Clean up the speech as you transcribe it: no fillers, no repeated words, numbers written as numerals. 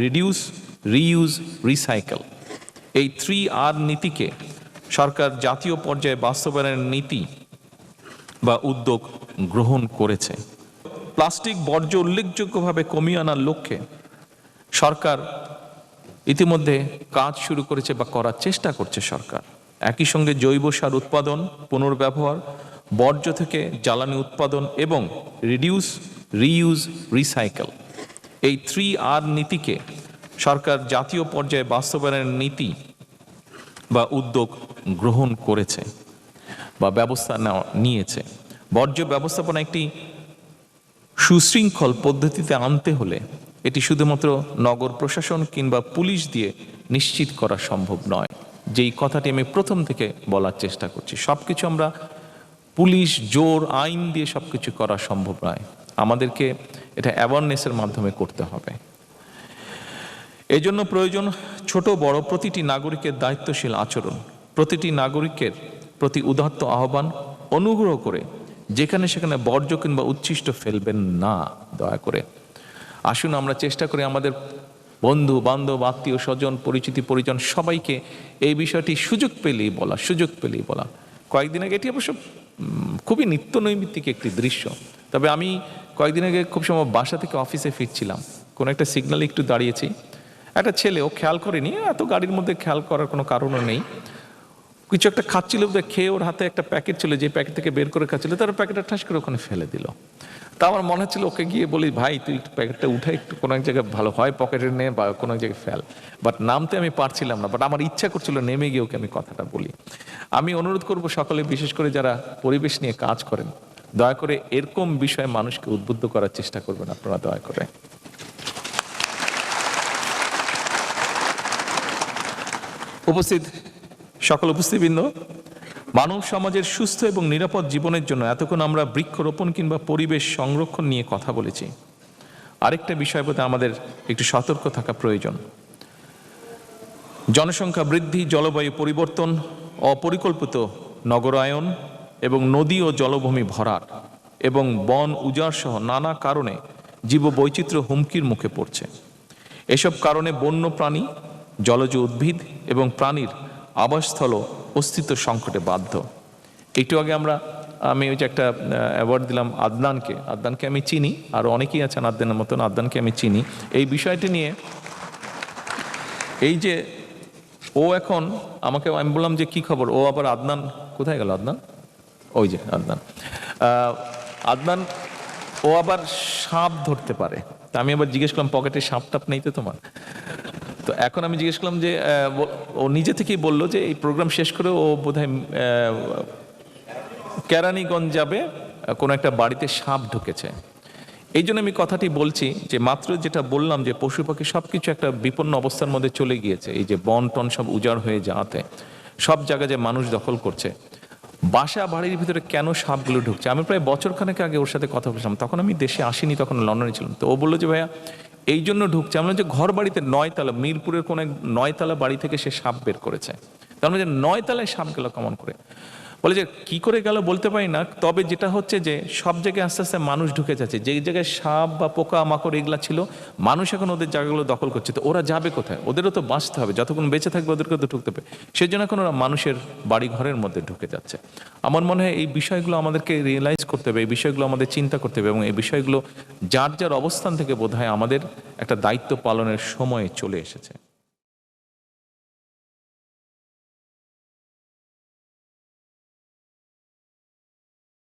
Reduce, reuse, recycle এই 3R নীতিকে সরকার জাতীয় পর্যায়ে বাস্তবায়নের নীতি বা উদ্যোগ গ্রহণ করেছে। প্লাস্টিক বর্জ্য উল্লেখযোগ্যভাবে কমিয়ে আনার লক্ষ্যে সরকার ইতিমধ্যে কাজ শুরু করেছে বা করার চেষ্টা করছে সরকার। একই সঙ্গে জৈব সার উৎপাদন, পুনর্ব্যবহার, বর্জ্য থেকে জ্বালানি উৎপাদন এবং রিডিউস, রিইউজ, রিসাইকেল এই 3R নীতিকে সরকার জাতীয় পর্যায়ে বাস্তবায়নের নীতি বা উদ্যোগ গ্রহণ করেছে বা ব্যবস্থা নিয়েছে। বর্জ্য ব্যবস্থাপনা একটি সুশৃঙ্খল পদ্ধতিতে আনতে হলে এটি শুধুমাত্র নগর প্রশাসন কিংবা পুলিশ দিয়ে নিশ্চিত করা সম্ভব নয়। যেই কথাটি আমি প্রথম থেকে বলার চেষ্টা করছি, সবকিছু আমরা পুলিশ, জোর, আইন দিয়ে সবকিছু করা সম্ভব নয়। আমাদেরকে এটা অ্যাওয়ারনেসের মাধ্যমে করতে হবে। এই জন্য প্রয়োজন ছোট বড় প্রতিটি নাগরিকের দায়িত্বশীল আচরণ, প্রতিটি নাগরিকের প্রতি উদাত্ত আহ্বান, অনুগ্রহ করে যেখানে সেখানে বর্জ্য কিংবা উচ্ছিষ্ট ফেলবেন না, দয়া করে। আসুন আমরা চেষ্টা করি আমাদের বন্ধু বান্ধব, আত্মীয় স্বজন, পরিজন সবাইকে এই বিষয়টি সুযোগ পেলেই বলা। কয়েকদিন আগে এটি অবশ্য খুবই নিত্য নৈমিত্তিক একটি দৃশ্য। তবে আমি কয়েকদিন আগে খুব সময় বাসা থেকে অফিসে ফিরছিলাম, কোনো একটা সিগন্যালে একটু দাঁড়িয়েছি, একটা ছেলে, ও খেয়াল করেনি, এত গাড়ির মধ্যে খেয়াল করার কোনো কারণও নেই, কিছু একটা খাচ্ছিল, খেয়ে ওর হাতে একটা প্যাকেট ছিল, যে প্যাকেট থেকে বের করে খাচ্ছিল, তার প্যাকেটটা ঠাস করে ওখানে ফেলে দিল। তা আমার মনে হচ্ছিল ওকে গিয়ে বলি, ভাই তুই প্যাকেটটা উঠে একটু কোনো এক জায়গায় ভালো হয় পকেটে নে বা কোনো এক জায়গায় ফেল। বাট নামতে আমি পারছিলাম না, বাট আমার ইচ্ছা করছিল নেমে গিয়ে ওকে আমি কথাটা বলি। আমি অনুরোধ করব সকলে, বিশেষ করে যারা পরিবেশ নিয়ে কাজ করেন, দয়া করে এরকম বিষয়ে মানুষকে উদ্বুদ্ধ করার চেষ্টা করবেন আপনারা, দয়া করে। সকল উপস্থিতবৃন্দ, মানব সমাজের সুস্থ এবং নিরাপদ জীবনের জন্য এতক্ষণ আমরা বৃক্ষরোপণ কিংবা পরিবেশ সংরক্ষণ নিয়ে কথা বলেছি। আরেকটা বিষয় প্রতি আমাদের একটু সতর্ক থাকা প্রয়োজন। জনসংখ্যা বৃদ্ধি, জলবায়ু পরিবর্তন, অপরিকল্পিত নগরায়ন এবং নদী ও জলভূমি ভরাট এবং বন উজাড় সহ নানা কারণে জীববৈচিত্র্য হুমকির মুখে পড়ছে। এসব কারণে বন্য প্রাণী, জলজ উদ্ভিদ এবং প্রাণীর আবাসস্থল অস্তিত্ব সংকটে বাধ্য। একটু আগে আমি ওই যে একটা অ্যাওয়ার্ড দিলাম আদনানকে আমি চিনি, আর অনেকেই আছেন আদনানের মতন, আদনানকে আমি চিনি। এই বিষয়টি নিয়ে এই যে ও এখন আমি বললাম যে কি খবর, ও আবার আদনান কোথায় গেল? আদনান, ওই যে আদনান ও আবার সাপ ধরতে পারে। তা আমি আবার জিজ্ঞেস করলাম, পকেটে সাপ টাপ নেই তো তোমার? তো এখন আমি জিজ্ঞেস করলাম যে, ও নিজে থেকেই বললো যে এই প্রোগ্রাম শেষ করে ও বোধহয় কেরানীগঞ্জ যাবে, কোনো একটা বাড়িতে সাপ ঢুকেছে। এই জন্য আমি কথাটি বলছি যে মাত্র যেটা বললাম যে পশু পাখি সবকিছু একটা বিপন্ন অবস্থার মধ্যে চলে গিয়েছে। এই যে বন টন সব উজাড় হয়ে যাওয়াতে সব জায়গায় যে মানুষ দখল করছে, বাসা বাড়ির ভিতরে কেন সাপগুলো ঢুকছে। আমি প্রায় বছরখানেক আগে ওর সাথে কথা বলছিলাম, তখন আমি দেশে আসিনি, তখন লন্ডনে ছিলাম। তো ও বললো যে ভাইয়া এই জন্য ঢুকছে। আমরা যে ঘর বাড়িতে 9 তলা, মিরপুরের কোন 9 তলা বাড়ি থেকে সে সাপ বের করেছে। তার মানে যে 9 তলায় সাপ গেল কেমন করে, বলে যে কি করে গেল বলতে পারি না। তবে যেটা হচ্ছে যে সব জায়গায় আস্তে আস্তে মানুষ ঢুকে যাচ্ছে, যে জায়গায় সাপ বা পোকা মাকড় এগুলা ছিল, মানুষ এখন ওদের জায়গাগুলো দখল করছে। তো ওরা যাবে কোথায়? ওদেরও তো বাঁচতে হবে, যতক্ষণ বেঁচে থাকবে ওদেরকে তো ঢুকতে হবে। সেই জন্য এখন ওরা মানুষের বাড়ি ঘরের মধ্যে ঢুকে যাচ্ছে। আমার মনে হয় এই বিষয়গুলো আমাদেরকে রিয়েলাইজ করতে হবে, এই বিষয়গুলো আমাদের চিন্তা করতে হবে, এবং এই বিষয়গুলো যার যার অবস্থান থেকে বোধহয় আমাদের একটা দায়িত্ব পালনের সময় চলে এসেছে।